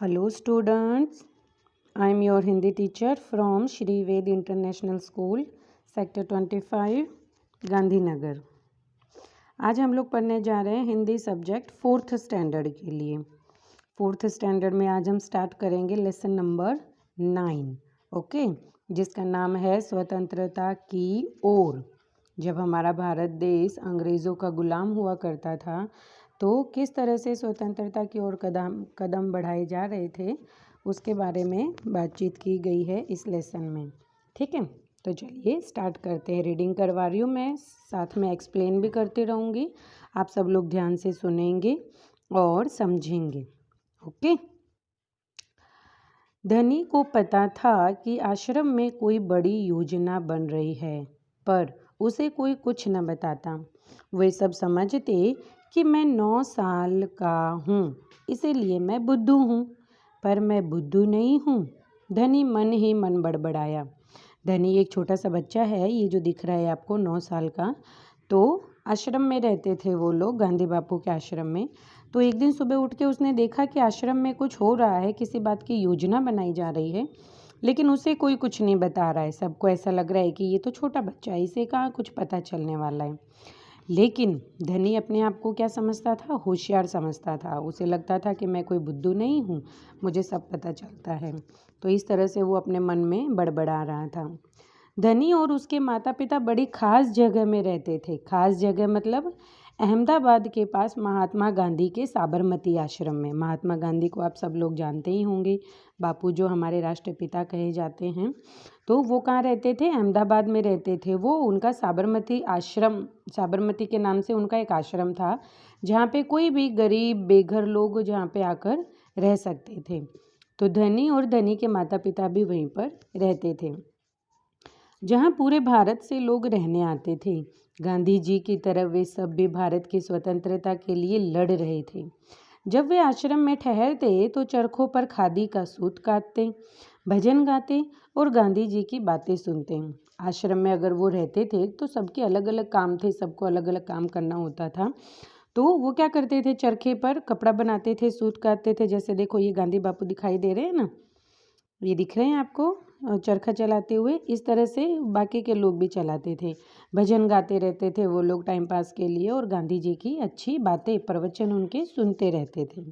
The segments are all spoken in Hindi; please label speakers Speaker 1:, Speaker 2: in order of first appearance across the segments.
Speaker 1: Hello students, I am your Hindi teacher from Shri Ved International School, Sector 25, Gandhinagar. आज हम लोग पढ़ने जा रहे हैं हिंदी सब्जेक्ट 4th स्टैंडर्ड के लिए। 4th स्टैंडर्ड में आज हम स्टार्ट करेंगे लेसन नंबर 9, ओके, जिसका नाम है स्वतंत्रता की ओर। जब हमारा भारत देश अंग्रेज़ों का गुलाम हुआ करता था तो किस तरह से स्वतंत्रता की ओर कदम बढ़ाए जा रहे थे उसके बारे में बातचीत की गई है इस लेसन में। ठीक है, तो चलिए स्टार्ट करते हैं। रीडिंग करवा रही हूँ मैं, साथ में एक्सप्लेन भी करती रहूँगी। आप सब लोग ध्यान से सुनेंगे और समझेंगे। ओके। धनी को पता था कि आश्रम में कोई बड़ी योजना बन रही है, पर उसे कोई कुछ न बताता। वे सब समझते कि मैं 9 साल का हूँ, इसीलिए मैं बुद्धू हूँ, पर मैं बुद्धू नहीं हूँ। धनी मन ही मन बड़बड़ाया। धनी एक छोटा सा बच्चा है, ये जो दिख रहा है आपको 9 साल का। तो आश्रम में रहते थे वो लोग, गांधी बापू के आश्रम में। तो एक दिन सुबह उठ के उसने देखा कि आश्रम में कुछ हो रहा है, किसी बात की योजना बनाई जा रही है, लेकिन उसे कोई कुछ नहीं बता रहा है। सबको ऐसा लग रहा है कि ये तो छोटा बच्चा है, इसे कहाँ कुछ पता चलने वाला है। लेकिन धनी अपने आप को क्या समझता था? होशियार समझता था। उसे लगता था कि मैं कोई बुद्धू नहीं हूँ, मुझे सब पता चलता है। तो इस तरह से वो अपने मन में बड़बड़ा रहा था। धनी और उसके माता पिता बड़ी खास जगह में रहते थे। खास जगह मतलब अहमदाबाद के पास महात्मा गांधी के साबरमती आश्रम में। महात्मा गांधी को आप सब लोग जानते ही होंगे, बापू जो हमारे राष्ट्रपिता कहे जाते हैं। तो वो कहाँ रहते थे? अहमदाबाद में रहते थे वो। उनका साबरमती आश्रम, साबरमती के नाम से उनका एक आश्रम था, जहाँ पे कोई भी गरीब बेघर लोग जहाँ पे आकर रह सकते थे। तो धनी और धनी के माता पिता भी वहीं पर रहते थे, जहाँ पूरे भारत से लोग रहने आते थे। गांधी जी की तरह वे सब भी भारत की स्वतंत्रता के लिए लड़ रहे थे। जब वे आश्रम में ठहरते तो चरखों पर खादी का सूत काटते, भजन गाते और गांधी जी की बातें सुनते। आश्रम में अगर वो रहते थे तो सबके अलग अलग काम थे, सबको अलग अलग काम करना होता था। तो वो क्या करते थे? चरखे पर कपड़ा बनाते थे, सूत काटते थे। जैसे देखो ये गांधी बापू दिखाई दे रहे हैं ना, ये दिख रहे हैं आपको चरखा चलाते हुए। इस तरह से बाकी के लोग भी चलाते थे, भजन गाते रहते थे वो लोग टाइम पास के लिए, और गांधी जी की अच्छी बातें, प्रवचन उनके सुनते रहते थे।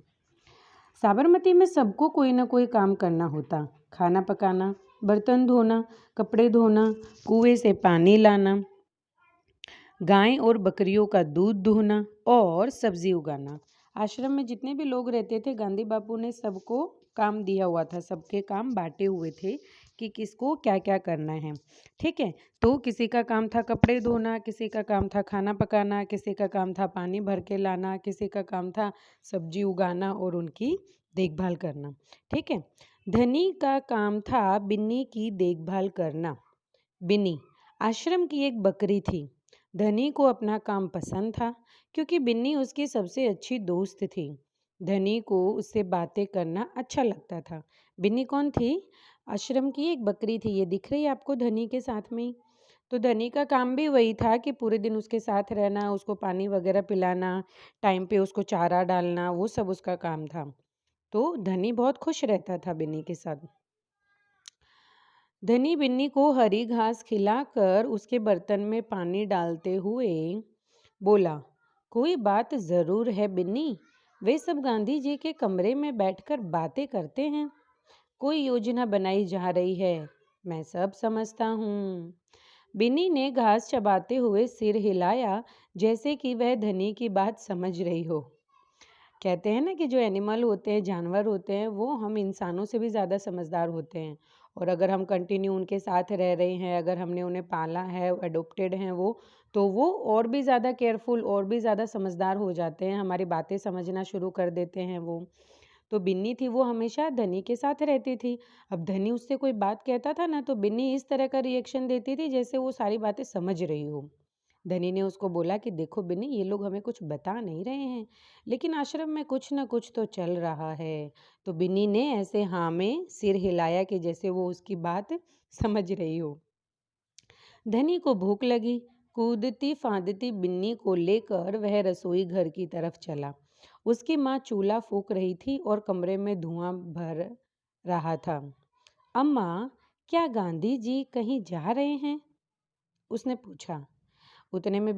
Speaker 1: साबरमती में सबको कोई ना कोई काम करना होता। खाना पकाना, बर्तन धोना, कपड़े धोना, कुएं से पानी लाना, गाय और बकरियों का दूध दूहना और सब्जी उगाना। आश्रम में जितने भी लोग रहते थे, गांधी बापू ने सबको काम दिया हुआ था, सबके काम बांटे हुए थे कि किसको क्या क्या करना है। ठीक है, तो किसी का काम था कपड़े धोना, किसी का काम था खाना पकाना, किसी का काम था पानी भर के लाना, किसी का काम था सब्जी उगाना और उनकी देखभाल करना। ठीक है, धनी का काम था बिन्नी की देखभाल करना। बिन्नी आश्रम की एक बकरी थी। धनी को अपना काम पसंद था, क्योंकि बिन्नी उसकी सबसे अच्छी दोस्त थी। धनी को उससे बातें करना अच्छा लगता था। बिन्नी कौन थी? आश्रम की एक बकरी थी, ये दिख रही है आपको धनी के साथ में ही। तो धनी का काम भी वही था कि पूरे दिन उसके साथ रहना, उसको पानी वगैरह पिलाना, टाइम पे उसको चारा डालना, वो सब उसका काम था। तो धनी बहुत खुश रहता था बिन्नी के साथ। धनी बिन्नी को हरी घास खिलाकर उसके बर्तन में पानी डालते हुए बोला, कोई बात ज़रूर है बिन्नी। वे सब गांधी जी के कमरे में बैठकर बातें करते हैं। कोई योजना बनाई जा रही है, मैं सब समझता हूँ। बिन्नी ने घास चबाते हुए सिर हिलाया, जैसे कि वह धनी की बात समझ रही हो। कहते हैं ना कि जो एनिमल होते हैं, जानवर होते हैं, वो हम इंसानों से भी ज़्यादा समझदार होते हैं। और अगर हम कंटिन्यू उनके साथ रह रहे हैं, अगर हमने उन्हें पाला है, अडोप्टेड हैं वो, तो वो और भी ज़्यादा केयरफुल और भी ज़्यादा समझदार हो जाते हैं, हमारी बातें समझना शुरू कर देते हैं वो। तो बिन्नी थी, वो हमेशा धनी के साथ रहती थी। अब धनी उससे कोई बात कहता था ना, तो बिन्नी इस तरह का रिएक्शन देती थी जैसे वो सारी बातें समझ रही हो। धनी ने उसको बोला कि देखो बिन्नी, ये लोग हमें कुछ बता नहीं रहे हैं, लेकिन आश्रम में कुछ ना कुछ तो चल रहा है। तो बिन्नी ने ऐसे हाँ में सिर हिलाया कि जैसे वो उसकी बात समझ रही हो। धनी को भूख लगी। कूदती फांदती बिन्नी को लेकर वह रसोई घर की तरफ चला। उसकी माँ चूल्हा फूंक रही थी और कमरे में धुआं भर रहा था। अम्मा, क्या गांधी जी कहीं जा रहे हैं? उसने पूछा। उतने में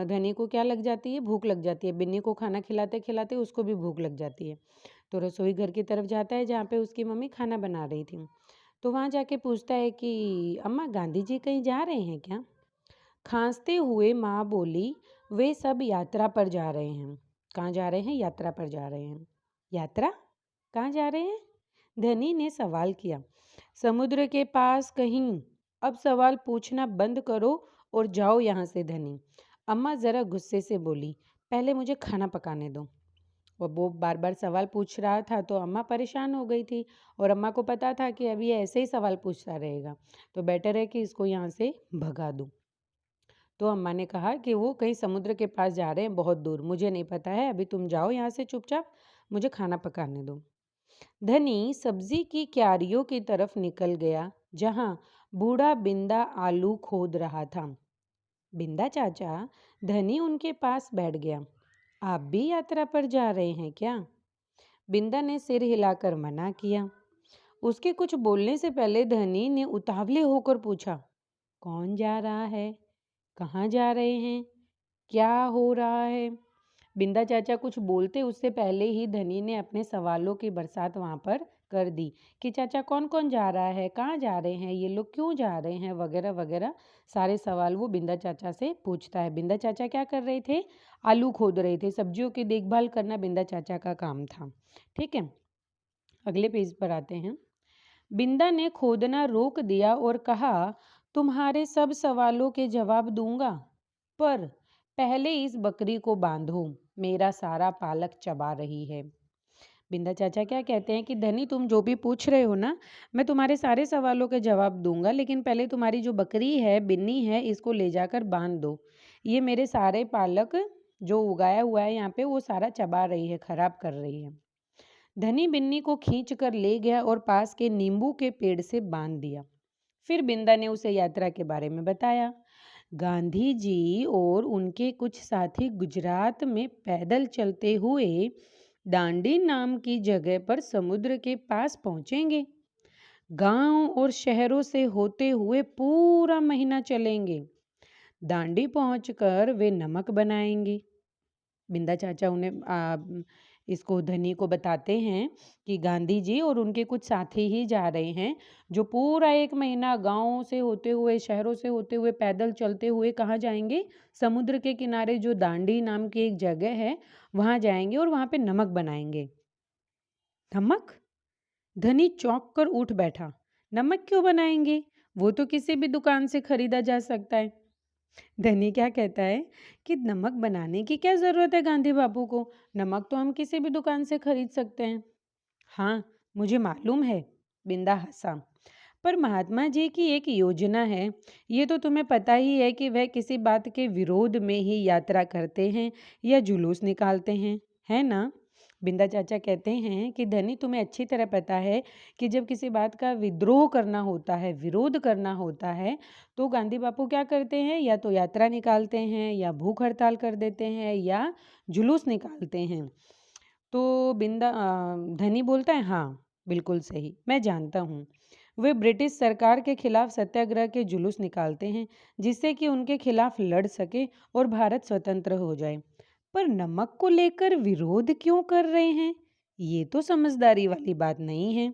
Speaker 1: धनी को क्या लग जाती है? भूख लग जाती है। बिन्नी को खाना खिलाते खिलाते उसको भी भूख लग जाती है। तो रसोई घर की तरफ जाता है जहाँ पे उसकी मम्मी खाना बना रही थी। तो वहाँ जाके पूछता है कि अम्मा, गांधी जी कहीं जा रहे हैं क्या? खांसते हुए माँ बोली, वे सब यात्रा पर जा रहे हैं। कहाँ जा रहे हैं? यात्रा पर जा रहे हैं। यात्रा? कहाँ जा रहे हैं? धनी ने सवाल किया। समुद्र के पास कहीं। अब सवाल पूछना बंद करो और जाओ यहाँ से धनी। अम्मा जरा गुस्से से बोली, पहले मुझे खाना पकाने दो। और वो बार बार सवाल पूछ रहा था तो अम्मा परेशान हो गई थी। और अम्मा को पता था कि अभी ये ऐसे ही सवाल पूछता रहेगा, तो बेटर है कि इसको यहाँ से भगा दूँ। तो अम्मा ने कहा कि वो कहीं समुद्र के पास जा रहे हैं, बहुत दूर। मुझे नहीं पता है, अभी तुम जाओ यहाँ से चुपचाप, मुझे खाना पकाने दो। धनी सब्जी की क्यारियों की तरफ निकल गया जहाँ बूढ़ा बिंदा आलू खोद रहा था। बिंदा चाचा, धनी उनके पास बैठ गया। आप भी यात्रा पर जा रहे हैं क्या? बिंदा ने सिर हिलाकर मना किया। उसके कुछ बोलने से पहले धनी ने उतावले होकर पूछा, कौन जा रहा है? कहाँ जा रहे हैं? क्या हो रहा है? बिंदा चाचा कुछ बोलते उससे पहले ही धनी ने अपने सवालों की बरसात वहां पर कर दी कि चाचा, कौन कौन जा रहा है, कहाँ जा रहे हैं, ये लोग क्यों जा रहे हैं, वगैरह वगैरह। सारे सवाल वो बिंदा चाचा से पूछता है। बिंदा चाचा क्या कर रहे थे? आलू खोद रहे थे। सब्जियों की देखभाल करना बिंदा चाचा का काम था। ठीक है, अगले पेज पर आते हैं। बिंदा ने खोदना रोक दिया और कहा, तुम्हारे सब सवालों के जवाब दूंगा, पर पहले इस बकरी को बांधो, मेरा सारा पालक चबा रही है। बिंदा चाचा क्या कहते हैं कि धनी, तुम जो भी पूछ रहे हो ना, मैं तुम्हारे सारे सवालों के जवाब दूंगा, लेकिन पहले तुम्हारी जो बकरी है, बिन्नी है, इसको ले जाकर बांध दो। ये मेरे सारे पालक जो उगाया हुआ है यहाँ पे, वो सारा चबा रही है, खराब कर रही है। धनी बिन्नी को खींच कर ले गया और पास के नींबू के पेड़ से बांध दिया। फिर बिंदा ने उसे यात्रा के बारे में बताया। गांधी जी और उनके कुछ साथी गुजरात में पैदल चलते हुए दांडी नाम की जगह पर समुद्र के पास पहुंचेंगे। गांव और शहरों से होते हुए पूरा महीना चलेंगे। दांडी पहुंचकर वे नमक बनाएंगे। बिंदा चाचा उन्हें इसको धनी को बताते हैं कि गांधी जी और उनके कुछ साथी ही जा रहे हैं, जो पूरा एक महीना गांवों से होते हुए, शहरों से होते हुए, पैदल चलते हुए कहाँ जाएंगे? समुद्र के किनारे जो दांडी नाम की एक जगह है, वहां जाएंगे और वहां पे नमक बनाएंगे। नमक? धनी चौंक कर उठ बैठा। नमक क्यों बनाएंगे? वो तो किसी भी दुकान से खरीदा जा सकता है। धनी क्या कहता है कि नमक बनाने की क्या ज़रूरत है गांधी बापू को? नमक तो हम किसी भी दुकान से खरीद सकते हैं। हाँ, मुझे मालूम है, बिंदा हंसा। पर महात्मा जी की एक योजना है। ये तो तुम्हें पता ही है कि वह किसी बात के विरोध में ही यात्रा करते हैं या जुलूस निकालते हैं, है ना? बिंदा चाचा कहते हैं कि धनी, तुम्हें अच्छी तरह पता है कि जब किसी बात का विद्रोह करना होता है, विरोध करना होता है, तो गांधी बापू क्या करते हैं? या तो यात्रा निकालते हैं, या भूख हड़ताल कर देते हैं, या जुलूस निकालते हैं। तो धनी बोलता है, हाँ बिल्कुल सही, मैं जानता हूँ। वे ब्रिटिश सरकार के खिलाफ सत्याग्रह के जुलूस निकालते हैं, जिससे कि उनके खिलाफ लड़ सके और भारत स्वतंत्र हो जाए। पर नमक को लेकर विरोध क्यों कर रहे हैं? ये तो समझदारी वाली बात नहीं है।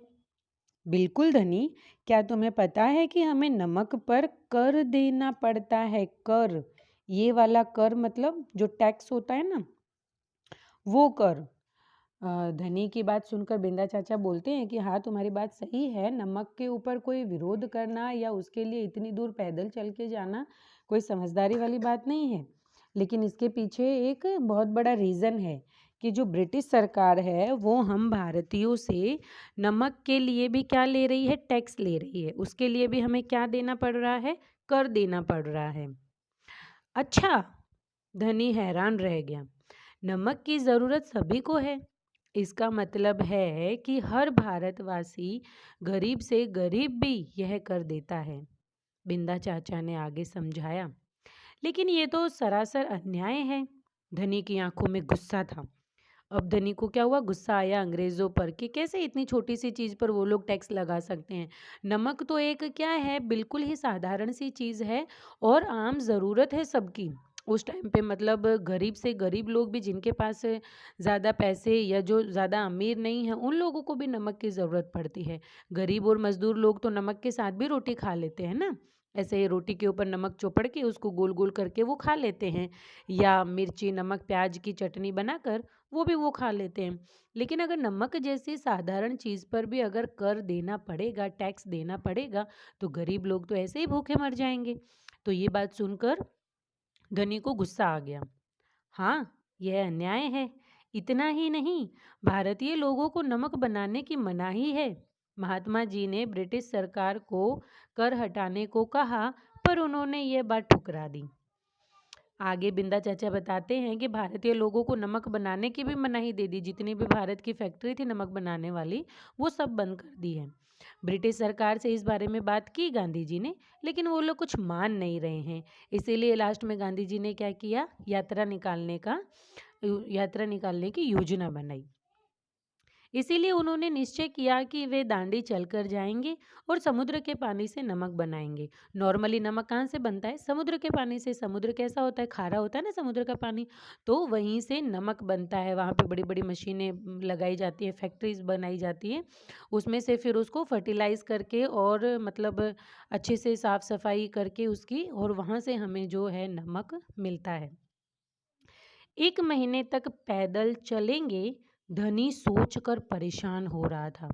Speaker 1: बिल्कुल धनी, क्या तुम्हें पता है कि हमें नमक पर कर देना पड़ता है? कर, ये वाला कर मतलब जो टैक्स होता है ना, वो कर। धनी की बात सुनकर बिंदा चाचा बोलते हैं कि हाँ, तुम्हारी बात सही है। नमक के ऊपर कोई विरोध करना या उसके लिए इतनी दूर पैदल चल के जाना कोई समझदारी वाली बात नहीं है। लेकिन इसके पीछे एक बहुत बड़ा रीज़न है कि जो ब्रिटिश सरकार है वो हम भारतीयों से नमक के लिए भी क्या ले रही है? टैक्स ले रही है। उसके लिए भी हमें क्या देना पड़ रहा है? कर देना पड़ रहा है। अच्छा, धनी हैरान रह गया। नमक की ज़रूरत सभी को है। इसका मतलब है कि हर भारतवासी, गरीब से गरीब भी यह कर देता है। बिंदा चाचा ने आगे समझाया। लेकिन ये तो सरासर अन्याय है। धनी की आंखों में गुस्सा था। अब धनी को क्या हुआ, गुस्सा आया अंग्रेज़ों पर कि कैसे इतनी छोटी सी चीज़ पर वो लोग टैक्स लगा सकते हैं। नमक तो एक क्या है, बिल्कुल ही साधारण सी चीज़ है और आम ज़रूरत है सबकी। उस टाइम पे मतलब गरीब से गरीब लोग भी, जिनके पास ज़्यादा पैसे या जो ज़्यादा अमीर नहीं है, उन लोगों को भी नमक की ज़रूरत पड़ती है। गरीब और मज़दूर लोग तो नमक के साथ भी रोटी खा लेते हैं ना, ऐसे रोटी के ऊपर नमक चौपड़ के उसको गोल गोल करके वो खा लेते हैं, या मिर्ची नमक प्याज की चटनी बनाकर वो भी वो खा लेते हैं। लेकिन अगर नमक जैसी साधारण चीज़ पर भी अगर कर देना पड़ेगा, टैक्स देना पड़ेगा, तो गरीब लोग तो ऐसे ही भूखे मर जाएंगे। तो ये बात सुनकर धनी को गुस्सा आ गया। हाँ, यह अन्याय है। इतना ही नहीं, भारतीय लोगों को नमक बनाने की मनाही है। महात्मा जी ने ब्रिटिश सरकार को कर हटाने को कहा, पर उन्होंने यह बात ठुकरा दी। आगे बिंदा चाचा बताते हैं कि भारतीय लोगों को नमक बनाने की भी मनाही दे दी। जितनी भी भारत की फैक्ट्री थी नमक बनाने वाली, वो सब बंद कर दी है। ब्रिटिश सरकार से इस बारे में बात की गांधी जी ने, लेकिन वो लोग कुछ मान नहीं रहे हैं। इसीलिए लास्ट में गांधी जी ने क्या किया, यात्रा निकालने की योजना बनाई। इसीलिए उन्होंने निश्चय किया कि वे दांडी चलकर जाएंगे और समुद्र के पानी से नमक बनाएंगे। नॉर्मली नमक कहाँ से बनता है, समुद्र के पानी से। समुद्र कैसा होता है, खारा होता है ना समुद्र का पानी, तो वहीं से नमक बनता है। वहाँ पे बड़ी बड़ी मशीनें लगाई जाती है, फैक्ट्रीज बनाई जाती है, उसमें से फिर उसको फर्टिलाइज करके और मतलब अच्छे से साफ सफाई करके उसकी, और वहाँ से हमें जो है नमक मिलता है। 1 महीने तक पैदल चलेंगे, धनी सोचकर परेशान हो रहा था।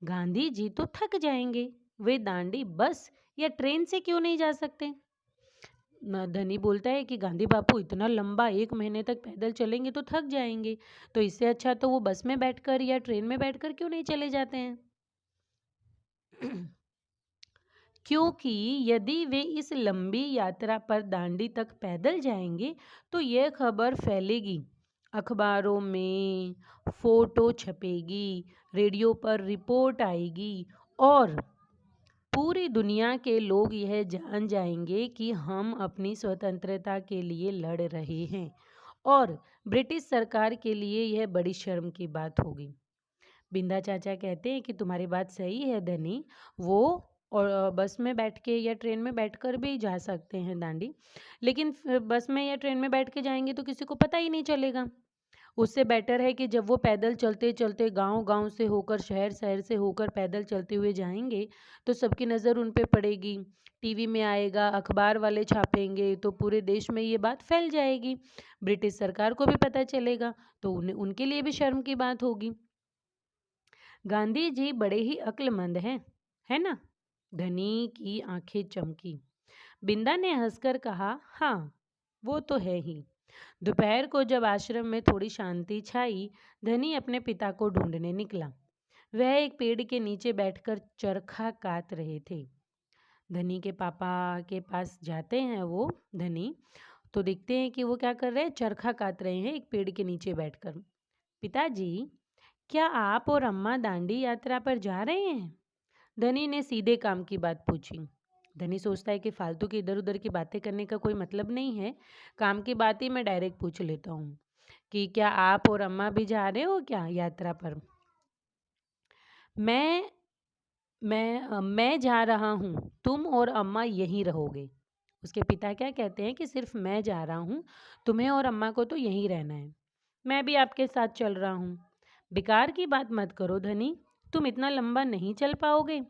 Speaker 1: गांधी जी तो थक जाएंगे, वे दांडी बस या ट्रेन से क्यों नहीं जा सकते। धनी बोलता है कि गांधी बापू इतना लंबा 1 महीने तक पैदल चलेंगे तो थक जाएंगे, तो इससे अच्छा तो वो बस में बैठकर या ट्रेन में बैठकर क्यों नहीं चले जाते हैं। क्योंकि यदि वे इस लंबी यात्रा पर दांडी तक पैदल जाएंगे तो यह खबर फैलेगी, अखबारों में फोटो छपेगी, रेडियो पर रिपोर्ट आएगी, और पूरी दुनिया के लोग यह जान जाएंगे कि हम अपनी स्वतंत्रता के लिए लड़ रहे हैं, और ब्रिटिश सरकार के लिए यह बड़ी शर्म की बात होगी। बिंदा चाचा कहते हैं कि तुम्हारी बात सही है धनी, वो और बस में बैठ के या ट्रेन में बैठकर भी जा सकते हैं दांडी, लेकिन फिर बस में या ट्रेन में बैठ के जाएंगे तो किसी को पता ही नहीं चलेगा। उससे बेटर है कि जब वो पैदल चलते चलते गांव गांव से होकर, शहर शहर से होकर पैदल चलते हुए जाएंगे, तो सबकी नज़र उन पे पड़ेगी, टीवी में आएगा, अखबार वाले छापेंगे, तो पूरे देश में ये बात फैल जाएगी, ब्रिटिश सरकार को भी पता चलेगा, तो उन्हें उनके लिए भी शर्म की बात होगी। गांधी जी बड़े ही अक्लमंद हैं, है ना। धनी की आंखें चमकी। बिंदा ने हंसकर कहा, हाँ, वो तो है ही। दोपहर को जब आश्रम में थोड़ी शांति छाई, धनी अपने पिता को ढूंढने निकला। वह एक पेड़ के नीचे बैठकर चरखा काट रहे थे। धनी के पापा के पास जाते हैं वो धनी, तो देखते हैं कि वो क्या कर रहे हैं, चरखा काट रहे हैं एक पेड़ के नीचे बैठकर। पिताजी, क्या आप और अम्मा दांडी यात्रा पर जा रहे हैं? धनी ने सीधे काम की बात पूछी। धनी सोचता है कि फालतू की इधर उधर की बातें करने का कोई मतलब नहीं है, काम की बात ही मैं डायरेक्ट पूछ लेता हूँ कि क्या आप और अम्मा भी जा रहे हो क्या यात्रा पर। मैं मैं जा रहा हूँ, तुम और अम्मा यहीं रहोगे। उसके पिता क्या कहते हैं कि सिर्फ मैं जा रहा हूँ, तुम्हें और अम्मा को तो यहीं रहना है। मैं भी आपके साथ चल रहा हूँ। बेकार की बात मत करो धनी, तुम इतना लंबा नहीं चल पाओगे,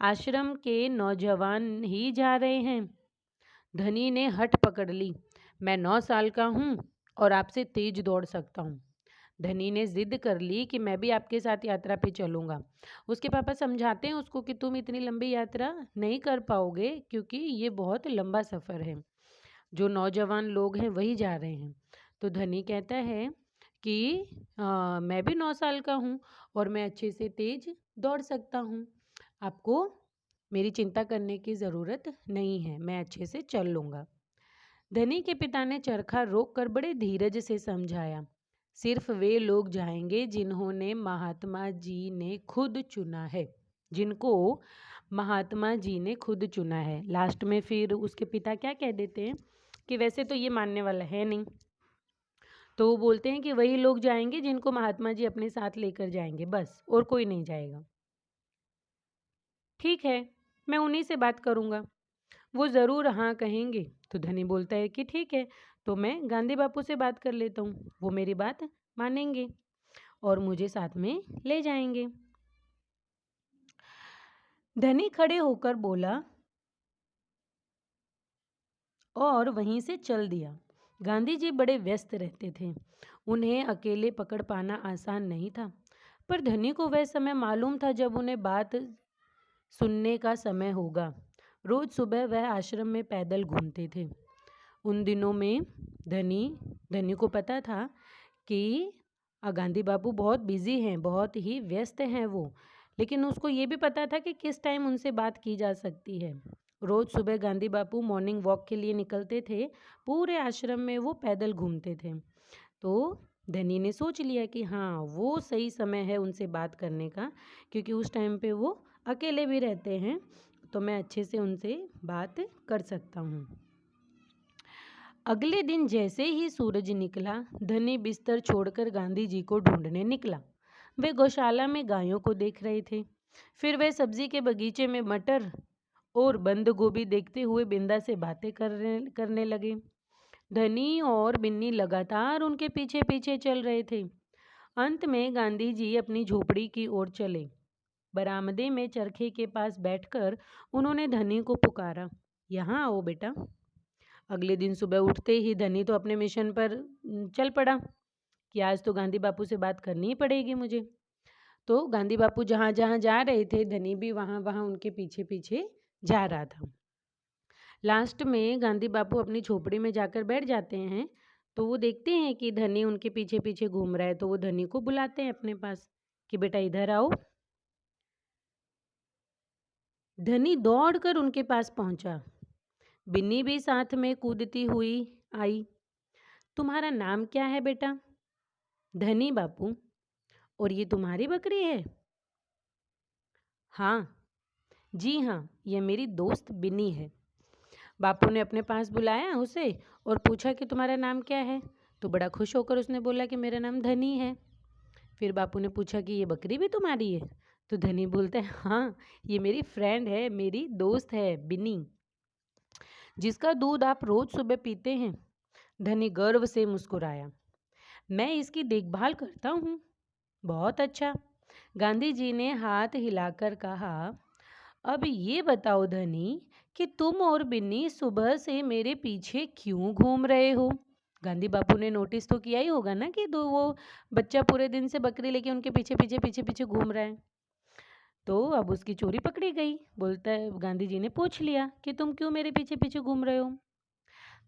Speaker 1: आश्रम के नौजवान ही जा रहे हैं। धनी ने हट पकड़ ली। मैं 9 साल का हूँ और आपसे तेज दौड़ सकता हूँ। धनी ने जिद कर ली कि मैं भी आपके साथ यात्रा पे चलूँगा। उसके पापा समझाते हैं उसको कि तुम इतनी लंबी यात्रा नहीं कर पाओगे, क्योंकि ये बहुत लंबा सफ़र है, जो नौजवान लोग हैं वही जा रहे हैं। तो धनी कहता है कि मैं भी 9 साल का हूँ और मैं अच्छे से तेज दौड़ सकता हूँ, आपको मेरी चिंता करने की ज़रूरत नहीं है, मैं अच्छे से चल लूँगा। धनी के पिता ने चरखा रोककर बड़े धीरज से समझाया, सिर्फ वे लोग जाएंगे जिन्होंने महात्मा जी ने खुद चुना है, जिनको महात्मा जी ने खुद चुना है। लास्ट में फिर उसके पिता क्या कह देते हैं कि वैसे तो ये मानने वाला है नहीं, तो वो बोलते हैं कि वही लोग जाएँगे जिनको महात्मा जी अपने साथ लेकर जाएँगे बस, और कोई नहीं जाएगा। ठीक है, मैं उन्हीं से बात करूँगा, वो ज़रूर हाँ कहेंगे। तो धनी बोलता है कि ठीक है, तो मैं गांधी बापू से बात कर लेता हूँ, वो मेरी बात मानेंगे और मुझे साथ में ले जाएँगे। धनी खड़े होकर बोला और वहीं से चल दिया। गांधी जी बड़े व्यस्त रहते थे, उन्हें अकेले पकड़ पाना आसान नहीं था, पर धनी को वह समय मालूम था जब उन्हें बात सुनने का समय होगा। रोज सुबह वह आश्रम में पैदल घूमते थे। उन दिनों में धनी धनी को पता था कि गांधी बापू बहुत बिजी हैं, बहुत ही व्यस्त हैं वो, लेकिन उसको ये भी पता था कि किस टाइम उनसे बात की जा सकती है। रोज सुबह गांधी बापू मॉर्निंग वॉक के लिए निकलते थे। पूरे आश्रम में वो पैदल घूमते थे। तो धनी ने सोच लिया कि हाँ, वो सही समय है उनसे बात करने का, क्योंकि उस टाइम पे वो अकेले भी रहते हैं, तो मैं अच्छे से उनसे बात कर सकता हूँ। अगले दिन जैसे ही सूरज निकला, धनी बिस्तर छोड़कर गांधी जी को ढूंढने निकला। वे गौशाला में गायों को देख रहे थे। फिर वे सब्जी के बगीचे में मटर और बंद गोभी देखते हुए बिंदा से बातें करने लगे। धनी और बिन्नी लगातार उनके पीछे पीछे चल रहे थे। अंत में गांधी जी अपनी झोपड़ी की ओर चले। बरामदे में चरखे के पास बैठकर उन्होंने धनी को पुकारा, यहाँ आओ बेटा। अगले दिन सुबह उठते ही धनी तो अपने मिशन पर चल पड़ा कि आज तो गांधी बापू से बात करनी ही पड़ेगी मुझे। तो गांधी बापू जहाँ जहाँ जा रहे थे, धनी भी वहाँ वहाँ उनके पीछे पीछे जा रहा था। लास्ट में गांधी बापू अपनी झोपड़ी में जाकर बैठ जाते हैं। तो वो देखते हैं कि धनी उनके पीछे पीछे घूम रहा है, तो वो धनी को बुलाते हैं अपने पास कि बेटा इधर आओ। धनी दौड़कर उनके पास पहुंचा। बिन्नी भी साथ में कूदती हुई आई। तुम्हारा नाम क्या है बेटा? धनी बापू। और ये तुम्हारी बकरी है? हाँ। जी हाँ, यह मेरी दोस्त बिन्नी है। बापू ने अपने पास बुलाया उसे और पूछा कि तुम्हारा नाम क्या है? तो बड़ा खुश होकर उसने बोला कि मेरा नाम धनी है। फिर बापू ने पूछा कि ये बकरी भी तुम्हारी है? तो धनी बोलता है हाँ, ये मेरी फ्रेंड है, मेरी दोस्त है बिन्नी, जिसका दूध आप रोज सुबह पीते हैं। धनी गर्व से मुस्कुराया। मैं इसकी देखभाल करता हूँ। बहुत अच्छा। गांधी जी ने हाथ हिलाकर कहा, अब ये बताओ धनी कि तुम और बिन्नी सुबह से मेरे पीछे क्यों घूम रहे हो? गांधी बापू ने नोटिस तो किया ही होगा ना कि दो वो बच्चा पूरे दिन से बकरी लेके उनके पीछे पीछे पीछे पीछे घूम रहा है। तो अब उसकी चोरी पकड़ी गई। बोलता है, गांधी जी ने पूछ लिया कि तुम क्यों मेरे पीछे पीछे घूम रहे हो?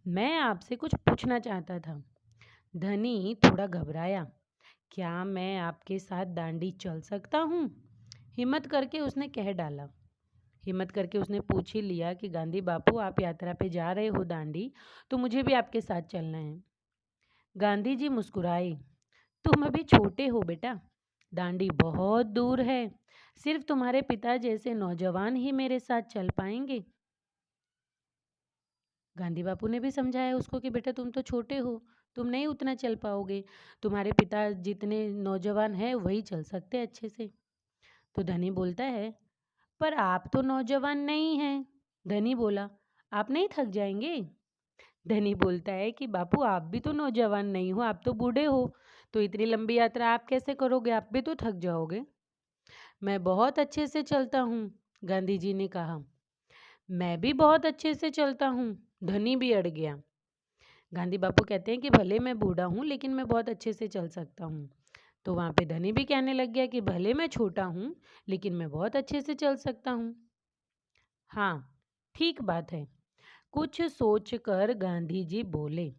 Speaker 1: मैं आपसे कुछ पूछना चाहता था। धनी थोड़ा घबराया। क्या मैं आपके साथ दांडी चल सकता हूँ? हिम्मत करके उसने कह डाला। हिम्मत करके उसने पूछ ही लिया कि गांधी बापू, आप यात्रा पे जा रहे हो दांडी, तो मुझे भी आपके साथ चलना है। गांधी जी मुस्कुराए। तुम अभी छोटे हो बेटा, दांडी बहुत दूर है, सिर्फ तुम्हारे पिता जैसे नौजवान ही मेरे साथ चल पाएंगे। गांधी बापू ने भी समझाया उसको कि बेटा तुम तो छोटे हो, तुम नहीं उतना चल पाओगे, तुम्हारे पिता जितने नौजवान हैं वही चल सकते हैं अच्छे से। तो धनी बोलता है, पर आप तो नौजवान नहीं हैं। धनी बोला, आप नहीं थक जाएंगे? धनी बोलता है कि बापू आप भी तो नौजवान नहीं हो, आप तो बूढ़े हो, तो इतनी लंबी यात्रा आप कैसे करोगे, आप भी तो थक जाओगे। मैं बहुत अच्छे से चलता हूँ, गांधी जी ने कहा। मैं भी बहुत अच्छे से चलता हूँ। धनी भी अड़ गया। गांधी बापू कहते हैं कि भले मैं बूढ़ा हूँ लेकिन मैं बहुत अच्छे से चल सकता हूँ। तो वहाँ पे धनी भी कहने लग गया कि भले मैं छोटा हूँ लेकिन मैं बहुत अच्छे से चल सकता हूँ। हाँ, ठीक बात है। कुछ सोचकर गांधी जी बोले,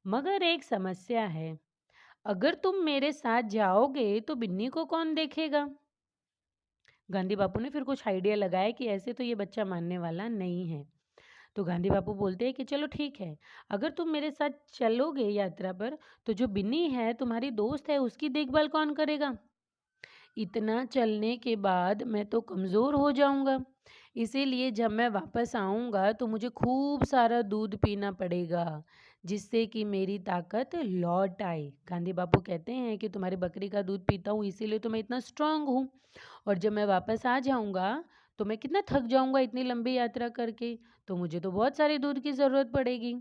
Speaker 1: मगर एक समस्या है। अगर तुम मेरे साथ जाओगे तो बिन्नी को कौन देखेगा? गांधी बापू ने फिर कुछ आइडिया लगाया कि ऐसे तो ये बच्चा मानने वाला नहीं है। तो गांधी बापू बोलते हैं कि चलो ठीक है, अगर तुम मेरे साथ चलोगे यात्रा पर, तो जो बिन्नी है तुम्हारी दोस्त है उसकी देखभाल कौन करेगा? इतना चलने के बाद मैं तो कमज़ोर हो जाऊंगा, इसीलिए जब मैं वापस आऊंगा तो मुझे खूब सारा दूध पीना पड़ेगा, जिससे कि मेरी ताकत लौट आए। गांधी बापू कहते हैं कि तुम्हारी बकरी का दूध पीता हूँ इसीलिए तो मैं इतना स्ट्रांग हूँ, और जब मैं वापस आ जाऊँगा तो मैं कितना थक जाऊँगा इतनी लंबी यात्रा करके, तो मुझे तो बहुत सारे दूध की ज़रूरत पड़ेगी।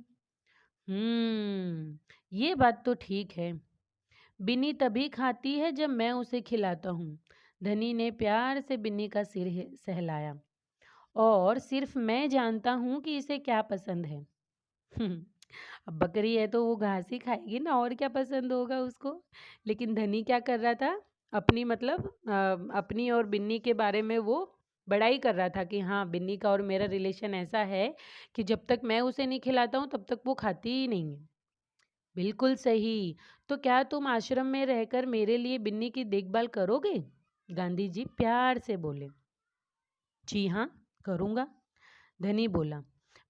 Speaker 1: ये बात तो ठीक है। बिन्नी तभी खाती है जब मैं उसे खिलाता हूँ। धनी ने प्यार से बिन्नी का सिर सहलाया। और सिर्फ मैं जानता हूँ कि इसे क्या पसंद है। अब बकरी है तो वो घास ही खाएगी ना, और क्या पसंद होगा उसको। लेकिन धनी क्या कर रहा था, अपनी मतलब अपनी और बिन्नी के बारे में वो बड़ाई कर रहा था कि हाँ, बिन्नी का और मेरा रिलेशन ऐसा है कि जब तक मैं उसे नहीं खिलाता हूँ तब तक वो खाती ही नहीं है। बिल्कुल सही। तो क्या तुम आश्रम में रहकर मेरे लिए बिन्नी की देखभाल करोगे? गांधी जी प्यार से बोले। जी हाँ, करूँगा। धनी बोला।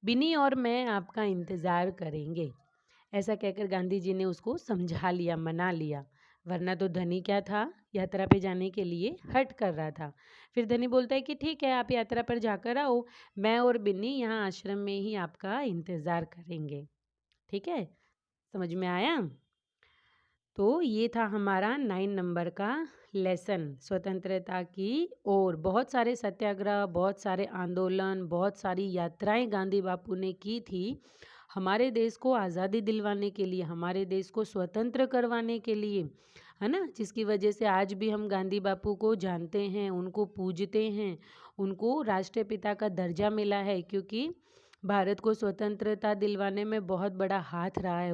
Speaker 1: बिन्नी और मैं आपका इंतज़ार करेंगे। ऐसा कहकर गांधी जी ने उसको समझा लिया, मना लिया। वरना तो धनी क्या था, यात्रा पे जाने के लिए हट कर रहा था। फिर धनी बोलता है कि ठीक है, आप यात्रा पर जाकर आओ, मैं और बिन्नी यहाँ आश्रम में ही आपका इंतज़ार करेंगे। ठीक है, समझ में आया? तो ये था हमारा 9 नंबर का लेसन, स्वतंत्रता की ओर। बहुत सारे सत्याग्रह, बहुत सारे आंदोलन, बहुत सारी यात्राएं गांधी बापू ने की थी हमारे देश को आज़ादी दिलवाने के लिए, हमारे देश को स्वतंत्र करवाने के लिए, है ना। जिसकी वजह से आज भी हम गांधी बापू को जानते हैं, उनको पूजते हैं, उनको राष्ट्रपिता का दर्जा मिला है, क्योंकि भारत को स्वतंत्रता दिलवाने में बहुत बड़ा हाथ रहा है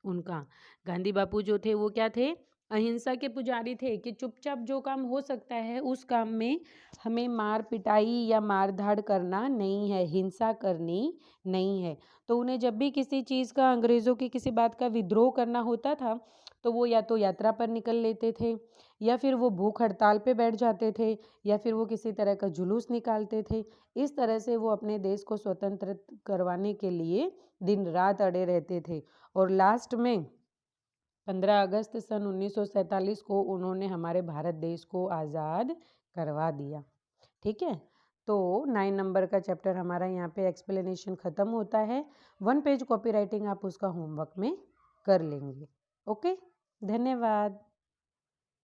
Speaker 1: उनका। गांधी बापू जो थे वो क्या थे, अहिंसा के पुजारी थे, कि चुपचाप जो काम हो सकता है उस काम में हमें मार पिटाई या मार धाड़ करना नहीं है, हिंसा करनी नहीं है। तो उन्हें जब भी किसी चीज़ का, अंग्रेज़ों की किसी बात का विद्रोह करना होता था, तो वो या तो यात्रा पर निकल लेते थे, या फिर वो भूख हड़ताल पे बैठ जाते थे, या फिर वो किसी तरह का जुलूस निकालते थे। इस तरह से वो अपने देश को स्वतंत्र करवाने के लिए दिन रात अड़े रहते थे। और लास्ट में 15 अगस्त सन 1947 को उन्होंने हमारे भारत देश को आज़ाद करवा दिया। ठीक है, तो 9 नंबर का चैप्टर हमारा यहाँ पे एक्सप्लेनेशन ख़त्म होता है। 1 पेज कॉपी राइटिंग आप उसका होमवर्क में कर लेंगे। ओके, धन्यवाद।